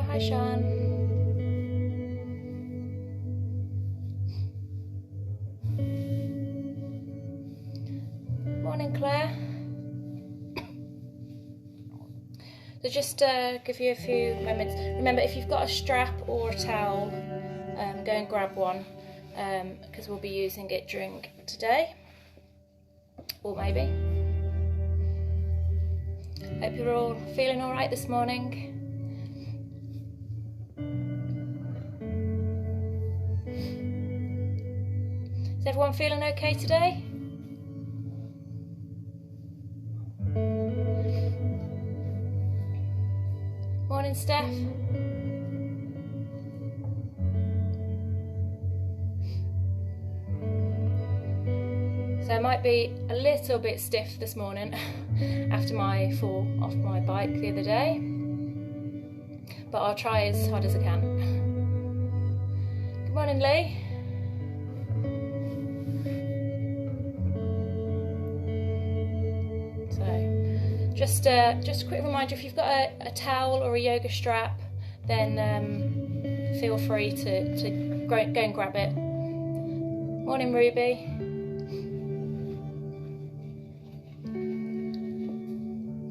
Hi, Sean. Morning, Claire. So just give you a few moments. Remember, if you've got a strap or a towel, go and grab one, because we'll be using it during today, or maybe. Hope you're all feeling all right this morning. Is everyone feeling okay today? Morning, Steph. So I might be a little bit stiff this morning after my fall off my bike the other day, but I'll try as hard as I can. Good morning, Lee. So just a quick reminder, if you've got a towel or a yoga strap, then feel free to go and grab it. Morning, Ruby.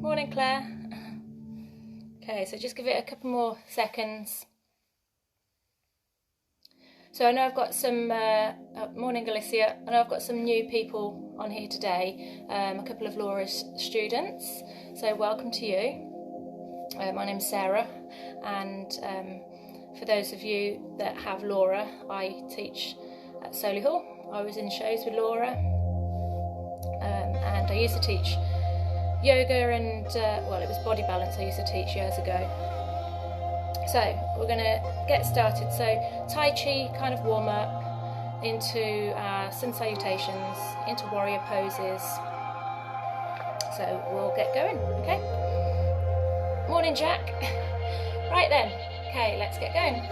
Morning, Claire. Okay, so just give it a couple more seconds. So I know I've got some, morning Alicia, I know I've got some new people on here today, a couple of Laura's students, so welcome to you. My name's Sarah, and for those of you that have Laura, I teach at Solihull. I was in shows with Laura, and I used to teach yoga and, well, it was body balance I used to teach years ago. So we're going to get started. So Tai Chi kind of warm up into sun salutations, into warrior poses. So we'll get going, okay? Morning, Jack. Right then, okay, let's get going.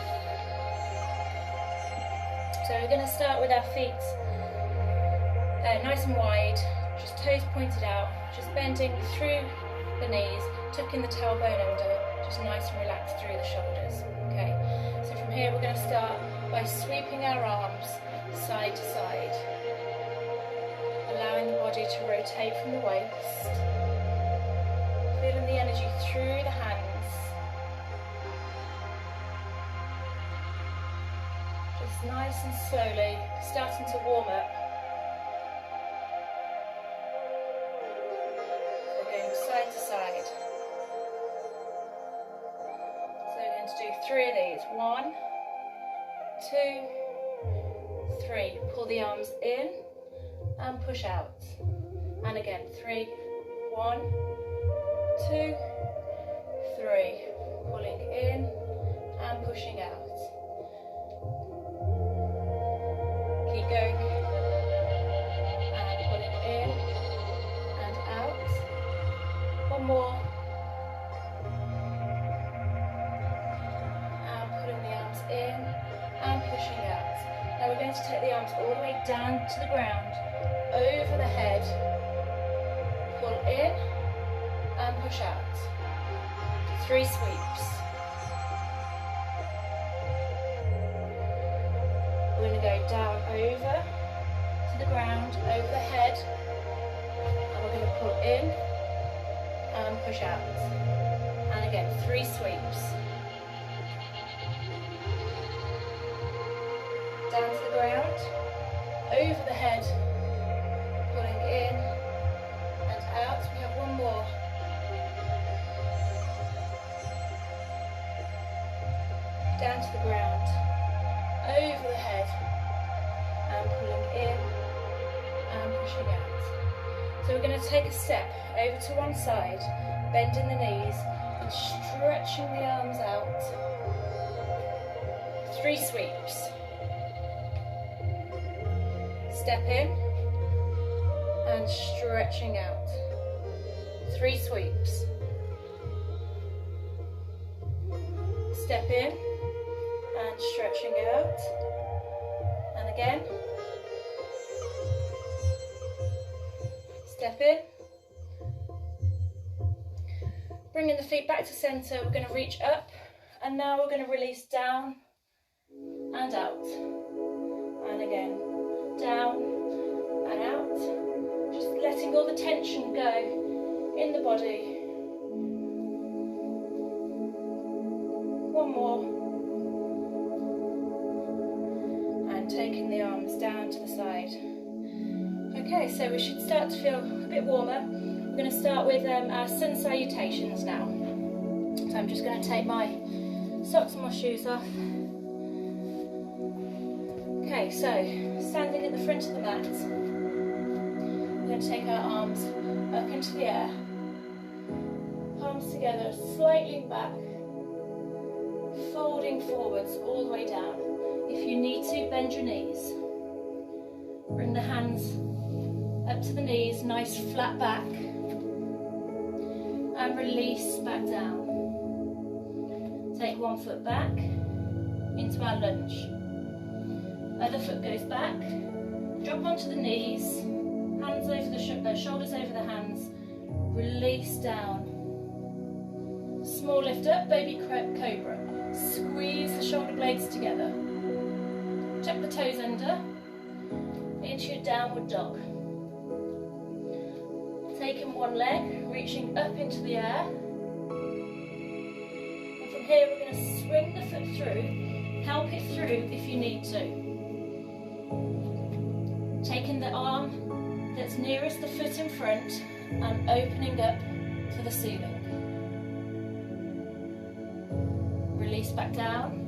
So we're going to start with our feet nice and wide, just toes pointed out, just bending through the knees, tucking the tailbone under, just nice and relaxed through the shoulders. Okay, so from here we're going to start by sweeping our arms side to side, allowing the body to rotate from the waist, feeling the energy through the hands, just nice and slowly starting to warm up. Side to side. So we're going to do 3 of these. 1, 2, 3. Pull the arms in and push out. And again, 3, 1, 2, 3. Pulling in and pushing out. Keep going. And pulling in and out. One more. And pulling the arms in and pushing out. Now we're going to take the arms all the way down to the ground, over the head. Pull in and push out. 3 sweeps. We're going to go down over to the ground, over the head, and we're going to pull in and push out. And again, 3 sweeps. Down to the ground, over the head, pulling in and out. We have one more. Down to the ground, over the head, and pulling in and pushing out. So we're going to take a step over to one side, bending the knees and stretching the arms out. 3 sweeps. Step in and stretching out. 3 sweeps. Step in and stretching out. And again. Step in. Bringing the feet back to centre, we're going to reach up And now we're going to release down and out. And again, down and out. Just letting all the tension go in the body. One more. And taking the arms down to the side. Okay, so we should start to feel a bit warmer. We're going to start with our sun salutations now. So I'm just going to take my socks and my shoes off. Okay, so standing at the front of the mat, we're going to take our arms up into the air, palms together, slightly back, folding forwards all the way down. If you need to, bend your knees. Bring the hands up to the knees, nice flat back, and release back down. Take one foot back into our lunge. Other foot goes back. Drop onto the knees. Hands over the shoulders over the hands. Release down. Small lift up, baby cobra. Squeeze the shoulder blades together. Tuck the toes under. Into your downward dog. Taking one leg, reaching up into the air. Here we're going to swing the foot through, help it through if you need to. Taking the arm that's nearest the foot in front and opening up to the ceiling. Release back down,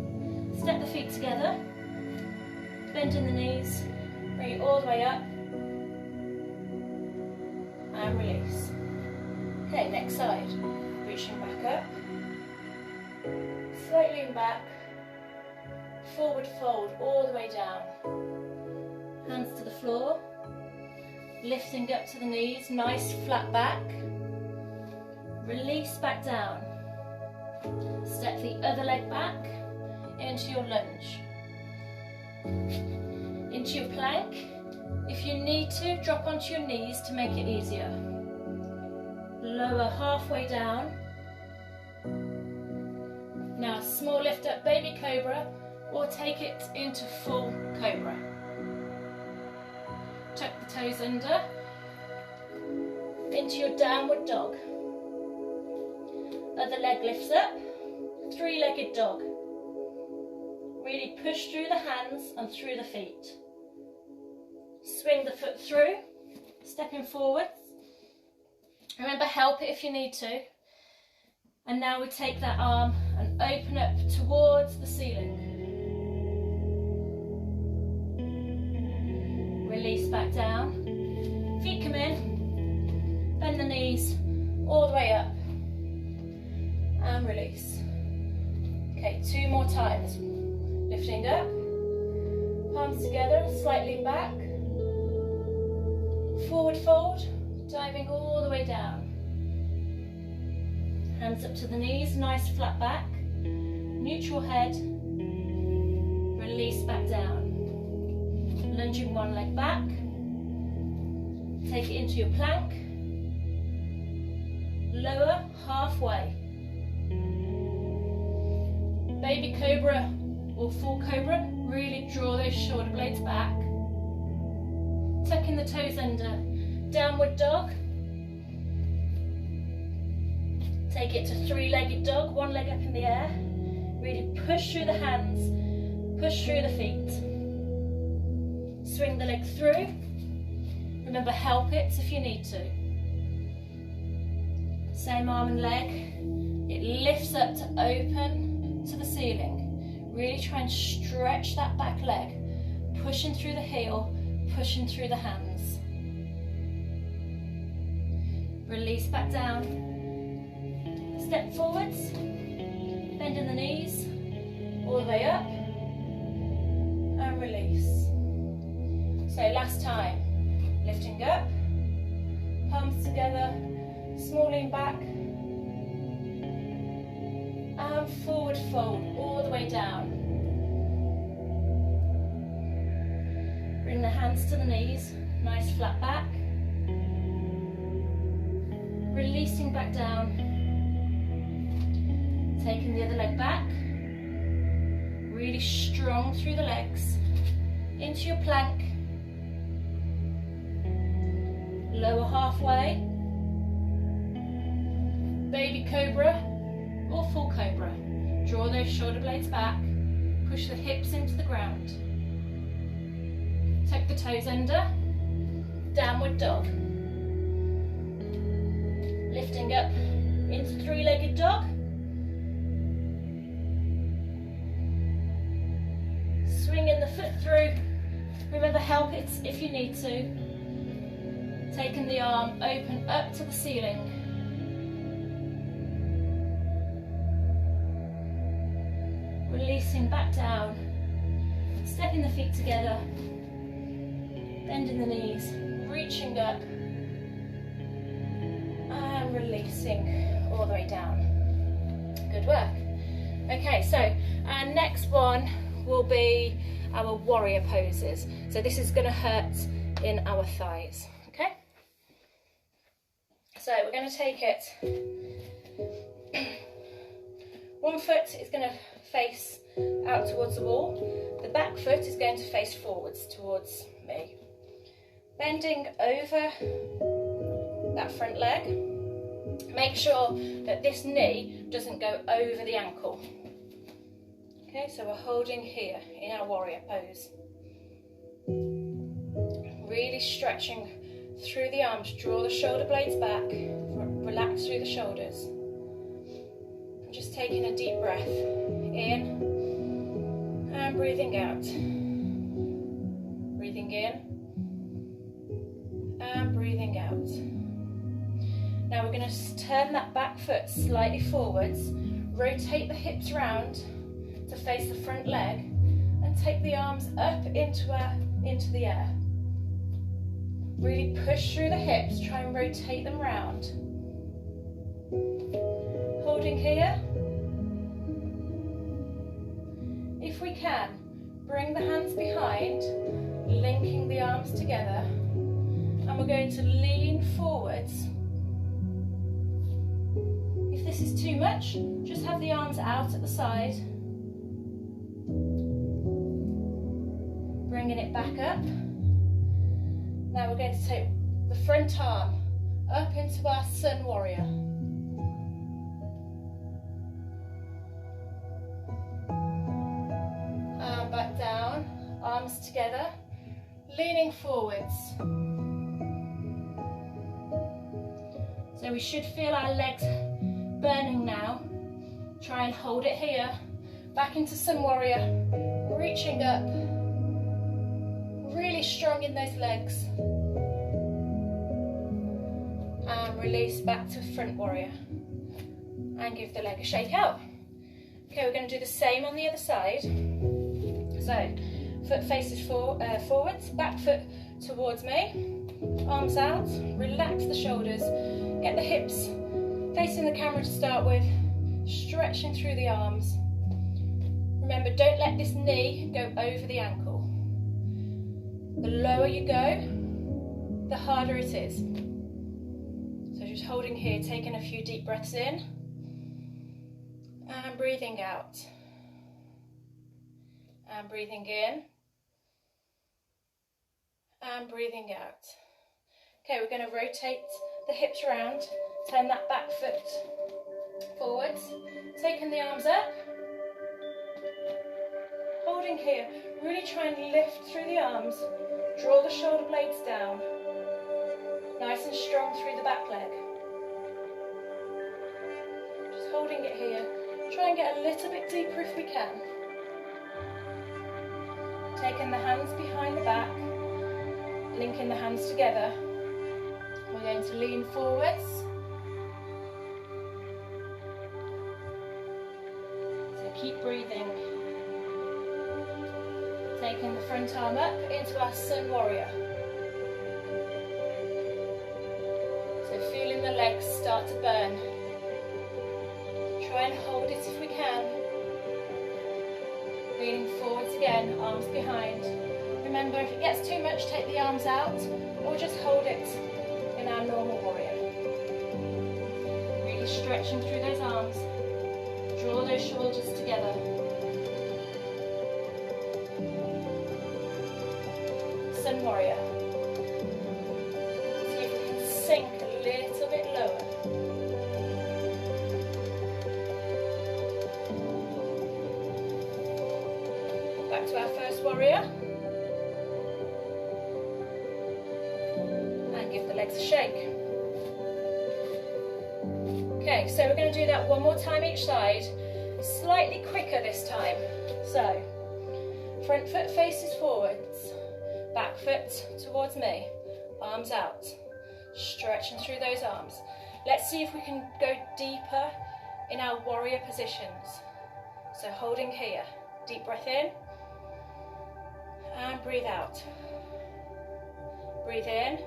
step the feet together, bending the knees, bring it all the way up, and release. Okay, next side, reaching back up. Slightly lean back, forward fold all the way down. Hands to the floor, lifting up to the knees, nice flat back. Release back down. Step the other leg back into your lunge. Into your plank. If you need to, drop onto your knees to make it easier. Lower halfway down. Now small lift up, baby cobra, or take it into full cobra. Tuck the toes under, into your downward dog. Other leg lifts up, three-legged dog. Really push through the hands and through the feet. Swing the foot through, stepping forward. Remember, help it if you need to. And now we take that arm and open up towards the ceiling. Release back down. Feet come in. Bend the knees all the way up. And release. Okay, 2 more times. Lifting up. Palms together, slightly back. Forward fold. Diving all the way down. Hands up to the knees, nice flat back, neutral head, release back down. Lunging one leg back, take it into your plank, lower halfway. Baby cobra or full cobra, really draw those shoulder blades back. Tucking the toes under, downward dog. Take it to three-legged dog, one leg up in the air. Really push through the hands, push through the feet. Swing the leg through. Remember, help it if you need to. Same arm and leg. It lifts up to open to the ceiling. Really try and stretch that back leg. Pushing through the heel, pushing through the hands. Release back down. Step forwards, bending the knees, all the way up, and release. So last time, lifting up, palms together, small lean back, and forward fold all the way down. Bring the hands to the knees, nice flat back, releasing back down. Taking the other leg back, really strong through the legs, into your plank, lower halfway, baby cobra or full cobra. Draw those shoulder blades back, push the hips into the ground. Tuck the toes under, downward dog. Lifting up into three-legged dog. Swinging the foot through. Remember, help it if you need to. Taking the arm open up to the ceiling. Releasing back down. Stepping the feet together. Bending the knees. Reaching up. And releasing all the way down. Good work. Okay, so our next one will be our warrior poses. So this is going to hurt in our thighs. Okay? So we're going to take it. One foot is going to face out towards the wall. The back foot is going to face forwards towards me. Bending over that front leg. Make sure that this knee doesn't go over the ankle. Okay, so we're holding here in our warrior pose. Really stretching through the arms. Draw the shoulder blades back. Relax through the shoulders. And just taking a deep breath in and breathing out. Breathing in and breathing out. Now we're going to turn that back foot slightly forwards, rotate the hips round to face the front leg, and take the arms up into the air. Really push through the hips, try and rotate them round. Holding here. If we can, bring the hands behind, linking the arms together, and we're going to lean forwards. If this is too much, just have the arms out at the side. Bringing it back up. Now we're going to take the front arm up into our sun warrior. And back down, arms together, leaning forwards. So we should feel our legs burning now. Try and hold it here. Back into sun warrior, reaching up. Really strong in those legs. And release back to front warrior. And give the leg a shake out. Okay, we're going to do the same on the other side. So, foot faces forwards, back foot towards me. Arms out, relax the shoulders. Get the hips facing the camera to start with. Stretching through the arms. Remember, don't let this knee go over the ankle. The lower you go, the harder it is. So just holding here, taking a few deep breaths in and breathing out. And breathing in and breathing out. Okay, we're going to rotate the hips around, turn that back foot forwards, taking the arms up, holding here, really try and lift through the arms, draw the shoulder blades down, nice and strong through the back leg. Just holding it here, try and get a little bit deeper if we can. Taking the hands behind the back, linking the hands together. We're going to lean forwards. So keep breathing. Taking the front arm up into our sun warrior. So feeling the legs start to burn. Try and hold it if we can. Leaning forwards again, arms behind. Remember, if it gets too much, take the arms out or just hold it in our normal warrior. Really stretching through those arms. Draw those shoulders together. warrior. See if we can sink a little bit lower. Back to our first warrior. And give the legs a shake. Okay, so we're going to do that one more time each side, slightly quicker this time. So, front foot faces forwards, back foot towards me, arms out, stretching through those arms. Let's see if we can go deeper in our warrior positions. So holding here, deep breath in, and breathe out. Breathe in,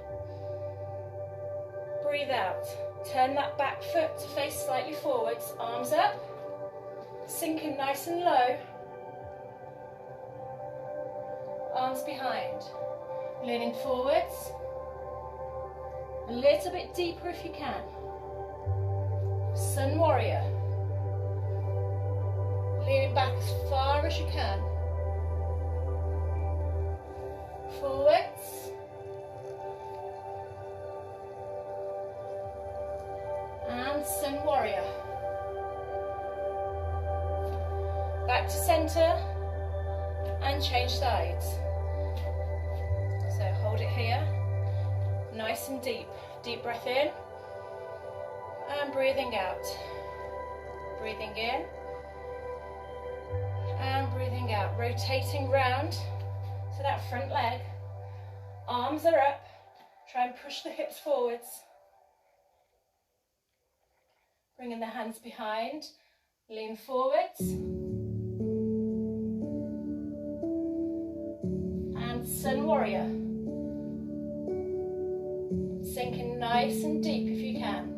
breathe out. Turn that back foot to face slightly forwards, arms up, sinking nice and low, arms behind, leaning forwards, a little bit deeper if you can. Sun warrior, leaning back as far as you can, forwards, and sun warrior. Back to centre and change sides. So hold it here, nice and deep. Deep breath in and breathing out. Breathing in and breathing out. Rotating round to that front leg. Arms are up. Try and push the hips forwards. Bringing the hands behind, lean forwards, and sun warrior. Sinking nice and deep if you can.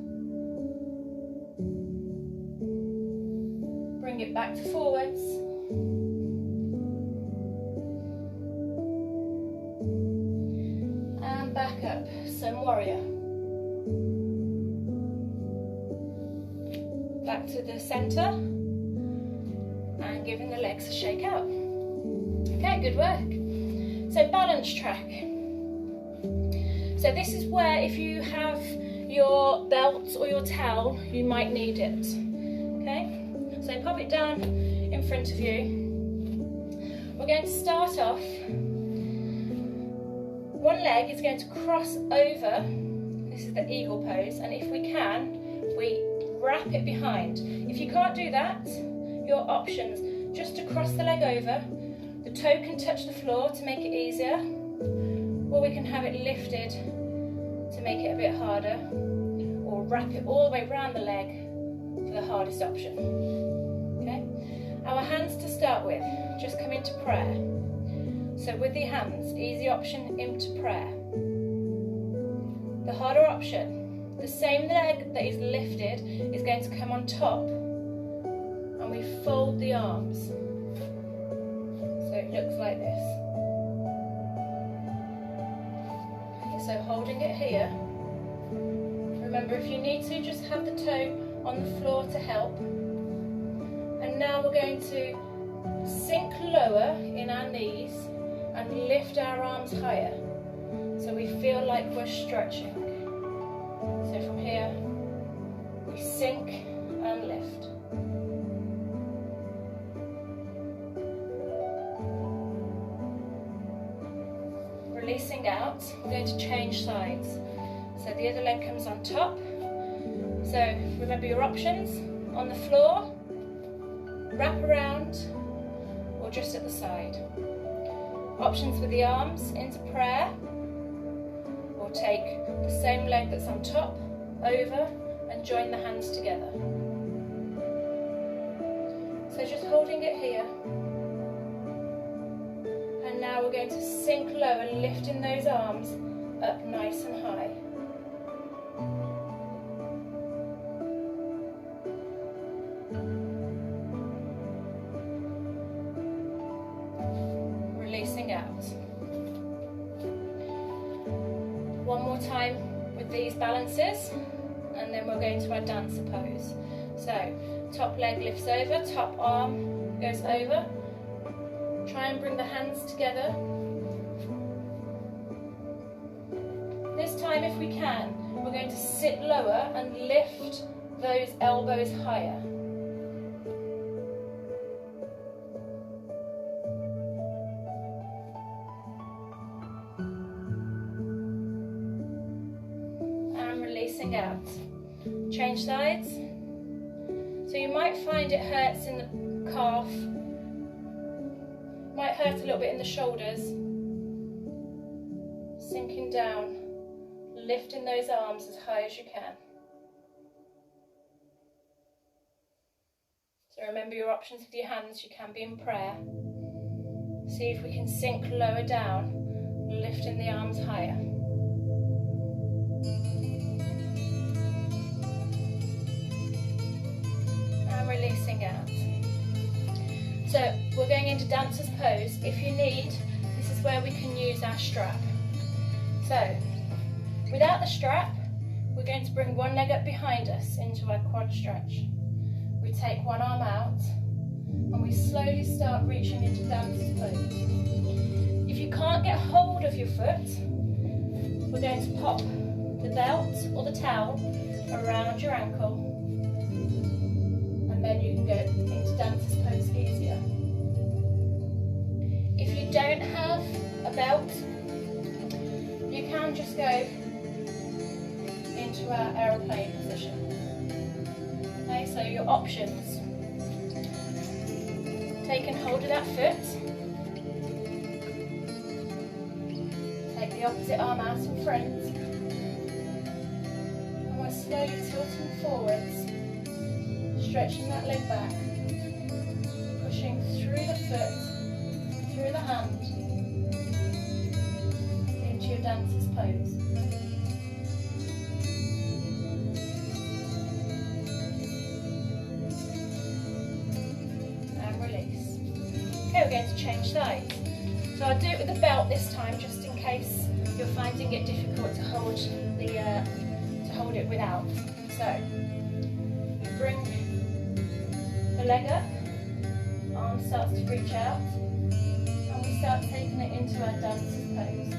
Bring it back to forwards. And back up, sun warrior. Back to the centre and giving the legs a shake out. Okay, good work. So balance track. So this is where if you have your belt or your towel, you might need it. Okay, so pop it down in front of you. We're going to start off. One leg is going to cross over. This is the eagle pose, and if we can, we wrap it behind. If you can't do that, your options, just to cross the leg over, the toe can touch the floor to make it easier, or we can have it lifted to make it a bit harder, or wrap it all the way around the leg for the hardest option. Okay? Our hands to start with, just come into prayer. So with the hands, easy option into prayer. The harder option, the same leg that is lifted is going to come on top, and we fold the arms. So it looks like this. Okay, so holding it here. Remember, if you need to, just have the toe on the floor to help. And now we're going to sink lower in our knees and lift our arms higher, so we feel like we're stretching. So from here, we sink and lift. Releasing out, we're going to change sides. So the other leg comes on top. So remember your options, on the floor, wrap around, or just at the side. Options with the arms into prayer, or take the same leg that's on top, over, and join the hands together. So just holding it here. And now we're going to sink low and lifting those arms up nice and high. Releasing out. One more time with these balances, and then we're going to our dancer pose. So top leg lifts over, top arm goes over. Try and bring the hands together. This time, if we can, we're going to sit lower and lift those elbows higher. And releasing out. Change sides. So you might find it hurts in the calf, might hurt a little bit in the shoulders. Sinking down, lifting those arms as high as you can. So remember your options with your hands, you can be in prayer. See if we can sink lower down, lifting the arms higher. And releasing out. So we're going into dancer's pose. If you need, this is where we can use our strap. So, without the strap, we're going to bring one leg up behind us into our quad stretch. We take one arm out and we slowly start reaching into dancer's pose. If you can't get hold of your foot, we're going to pop the belt or the towel around your ankle, and then you can go into dancer's pose easier. If you don't have a belt, you can just go into our aeroplane position. Okay, so your options. Taking hold of that foot. Take the opposite arm out in front. And we're slowly tilting forwards, stretching that leg back, pushing through the foot, through the hand, your dancer's pose. And release. Okay, we're going to change sides. So I'll do it with the belt this time, just in case you're finding it difficult to hold it without. So bring the leg up, arm starts to reach out, and we start taking it into our dancer's pose.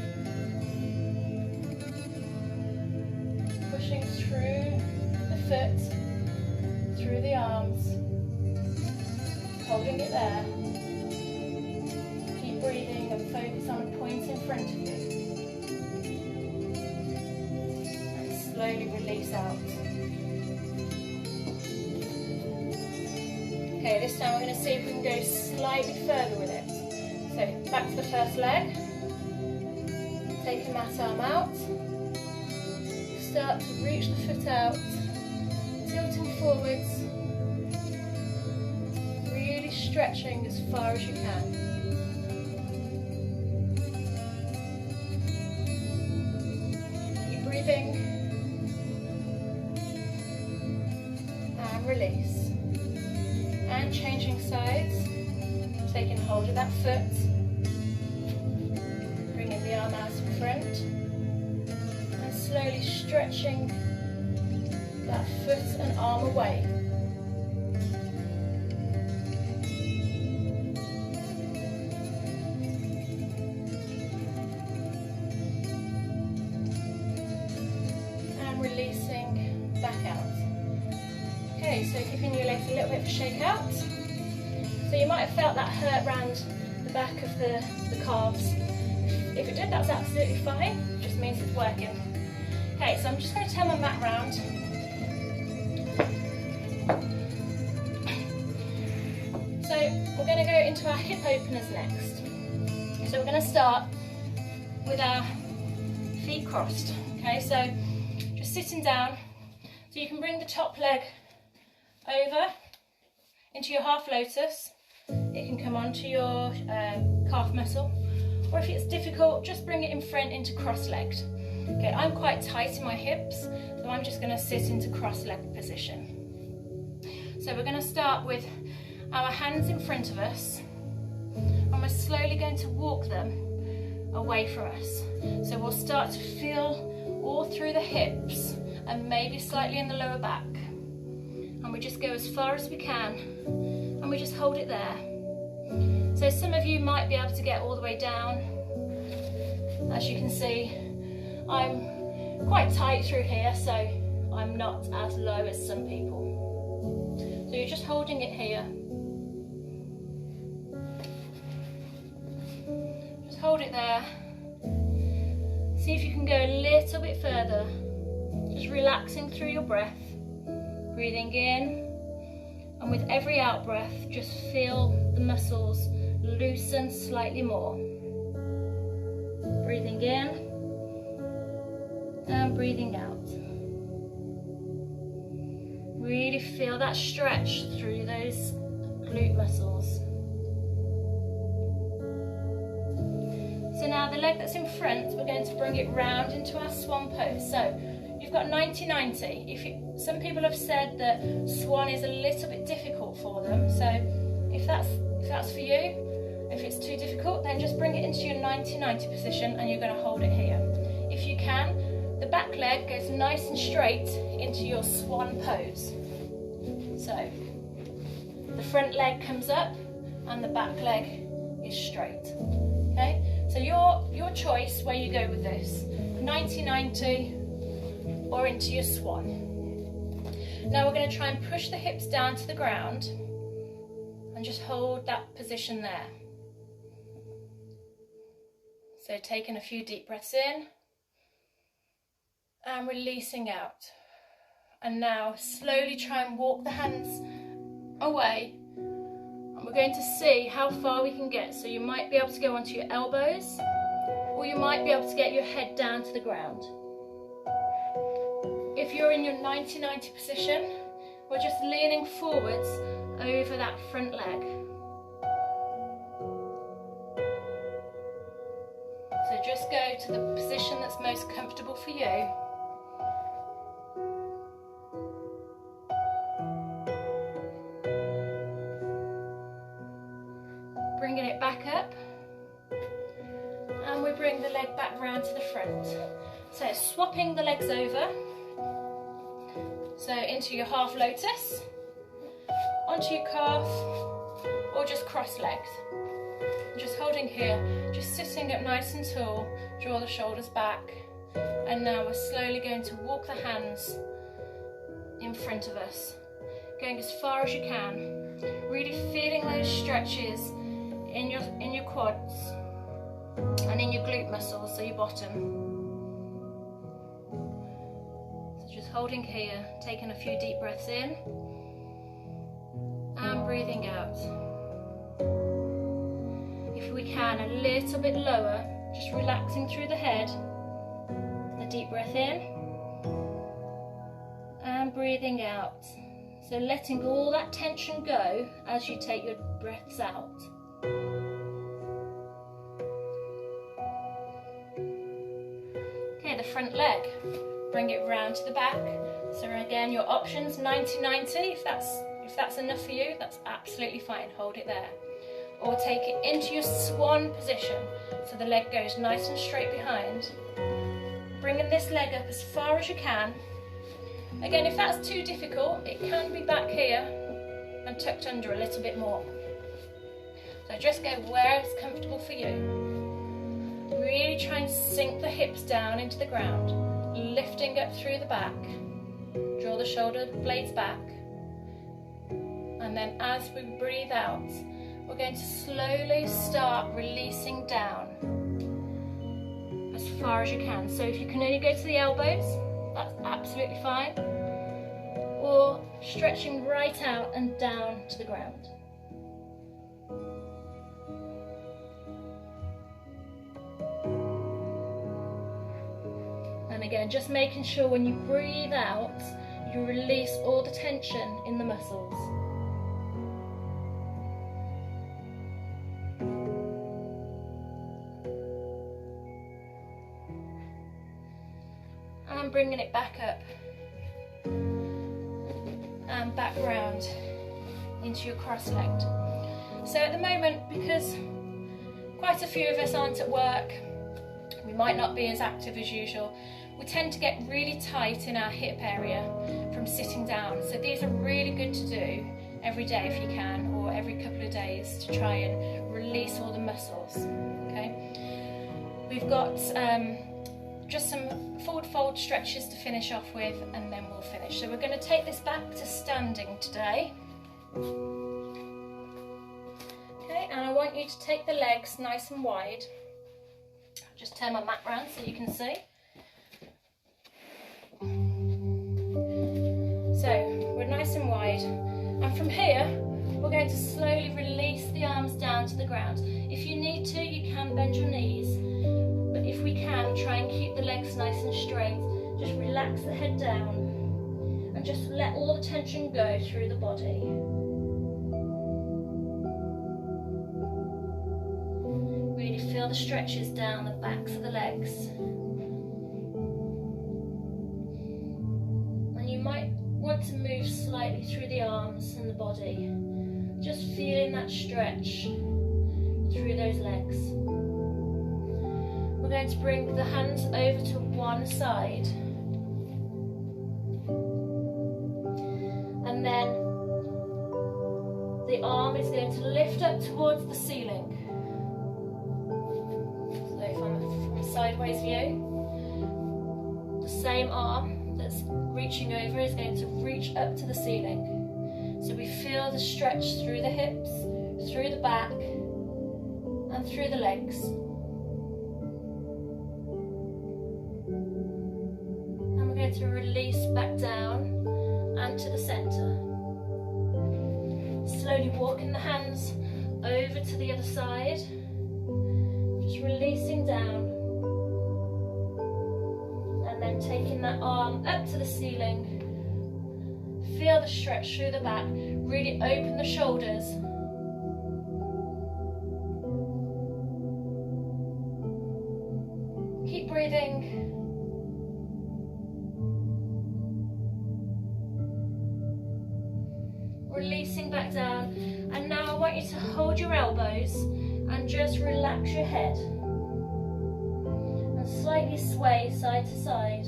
Pushing through the foot, through the arms, holding it there. Keep breathing and focus on a point in front of you. And slowly release out. Okay, this time we're going to see if we can go slightly further with it. So back to the first leg. Taking that arm out. Start to reach the foot out, tilting forwards, really stretching as far as you can. Keep breathing, and release. And changing sides, taking hold of that foot, bringing the arm out in front. Slowly stretching that foot and arm away. And releasing back out. Okay, so giving your legs a little bit of a shake out. So you might have felt that hurt around the back of the calves. If it did, that's absolutely fine. It just means it's working. Okay, so I'm just going to turn my mat round. So we're going to go into our hip openers next. So we're going to start with our feet crossed. Okay, so just sitting down. So you can bring the top leg over into your half lotus. It can come onto your calf muscle. Or if it's difficult, just bring it in front into cross-legged. Okay, I'm quite tight in my hips, so I'm just going to sit into cross-legged position. So we're going to start with our hands in front of us, and we're slowly going to walk them away from us. So we'll start to feel all through the hips and maybe slightly in the lower back. And we just go as far as we can, and we just hold it there. So some of you might be able to get all the way down. As you can see, I'm quite tight through here, so I'm not as low as some people. So you're just holding it here. Just hold it there. See if you can go a little bit further. Just relaxing through your breath. Breathing in, and with every out breath, just feel the muscles loosen slightly more. Breathing in and breathing out. Really feel that stretch through those glute muscles. So now the leg that's in front, we're going to bring it round into our swan pose. So you've got 90-90. Some people have said that swan is a little bit difficult for them. So if that's for you, if it's too difficult, then just bring it into your 90-90 position and you're going to hold it here. If you can, the back leg goes nice and straight into your swan pose. So the front leg comes up and the back leg is straight. Okay? So your choice where you go with this, 90-90 or into your swan. Now we're going to try and push the hips down to the ground and just hold that position there. So taking a few deep breaths in and releasing out. And now slowly try and walk the hands away. And we're going to see how far we can get. So you might be able to go onto your elbows, or you might be able to get your head down to the ground. If you're in your 90-90 position, we're just leaning forwards over that front leg. So just go to the position that's most comfortable for you. Bringing it back up, and we bring the leg back round to the front. So swapping the legs over. So into your half lotus, onto your calf, or just cross legs. Just holding here, just sitting up nice and tall, draw the shoulders back. And now we're slowly going to walk the hands in front of us, going as far as you can. Really feeling those stretches in your quads and in your glute muscles, so your bottom. Holding here, taking a few deep breaths in and breathing out. If we can, a little bit lower, just relaxing through the head. A deep breath in and breathing out. So letting all that tension go as you take your breaths out. Okay, the front leg. Bring it round to the back. So again, your options, 90-90. If that's enough for you, that's absolutely fine. Hold it there. Or take it into your swan position. So the leg goes nice and straight behind. Bringing this leg up as far as you can. Again, if that's too difficult, it can be back here and tucked under a little bit more. So just go where it's comfortable for you. Really try and sink the hips down into the ground. Lifting up through the back, draw the shoulder blades back, and then as we breathe out, we're going to slowly start releasing down as far as you can. So if you can only go to the elbows, that's absolutely fine, or stretching right out and down to the ground. Again, just making sure when you breathe out, you release all the tension in the muscles. And bringing it back up and back round into your cross-legged. So at the moment, because quite a few of us aren't at work, we might not be as active as usual, we tend to get really tight in our hip area from sitting down. So these are really good to do every day if you can, or every couple of days, to try and release all the muscles. Okay. We've got just some forward fold stretches to finish off with, and then we'll finish. So we're going to take this back to standing today. Okay, and I want you to take the legs nice and wide. Just turn my mat round so you can see. So we're nice and wide, and from here we're going to slowly release the arms down to the ground. If you need to, you can bend your knees, but if we can, try and keep the legs nice and straight. Just relax the head down and just let all the tension go through the body. Really feel the stretches down the backs of the legs. And you might want to move slightly through the arms and the body, just feeling that stretch through those legs. We're going to bring the hands over to one side, and then the arm is going to lift up towards the ceiling. So if I'm from a sideways view, the same arm that's reaching over is going to reach up to the ceiling. So we feel the stretch through the hips, through the back, and through the legs. And we're going to release back down and to the centre. Slowly walking the hands over to the other side, just releasing down, and then taking that arm up to the ceiling. Feel the stretch through the back, really open the shoulders. Keep breathing. Releasing back down, and now I want you to hold your elbows and just relax your head and slightly sway side to side.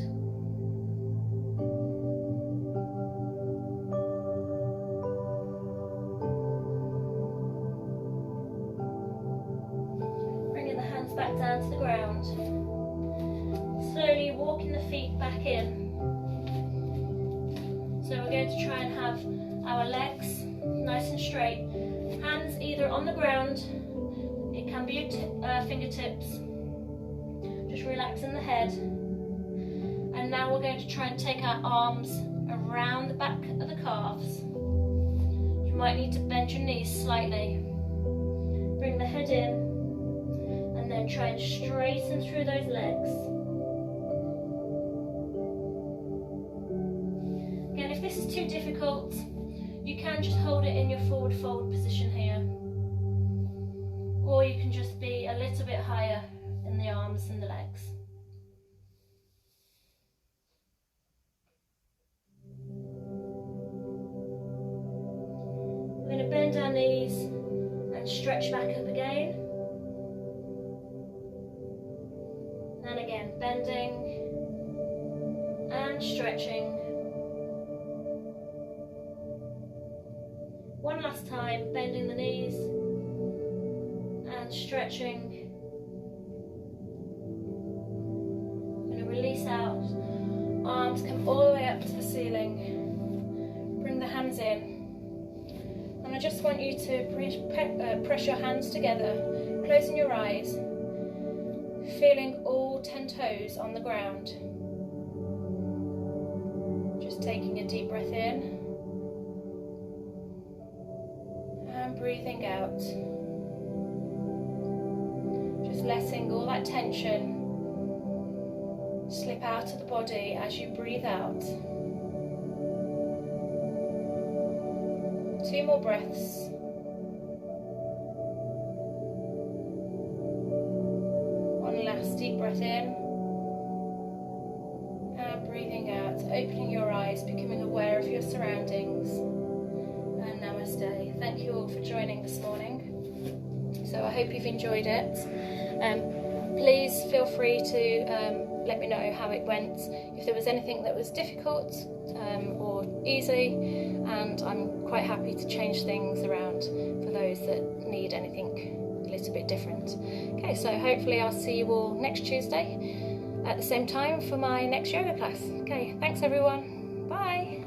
Bringing the hands back down to the ground, slowly walking the feet back in. So we're going to try and have our legs nice and straight, hands either on the ground, it can be your fingertips, just relaxing the head. And now we're going to try and take our arms around the back of the calves. You might need to bend your knees slightly. Bring the head in, and then try and straighten through those legs. Again, if this is too difficult, you can just hold it in your forward fold position here, or you can just be a little bit higher in the arms and the legs. We're going to bend our knees and stretch back up again, and again bending and stretching. One last time, bending the knees and stretching. I'm going to release out, arms come all the way up to the ceiling. Bring the hands in. And I just want you to press your hands together, closing your eyes, feeling all 10 toes on the ground. Just taking a deep breath in. Breathing out, just letting all that tension slip out of the body as you breathe out. 2 more breaths. One last deep breath in, and breathing out, opening your eyes, becoming aware of your surroundings. And namaste. Thank you all for joining this morning. So I hope you've enjoyed it. Please feel free to let me know how it went, if there was anything that was difficult or easy, and I'm quite happy to change things around for those that need anything a little bit different. Okay, so hopefully I'll see you all next Tuesday. at the same time for my next yoga class. Okay, thanks everyone. Bye.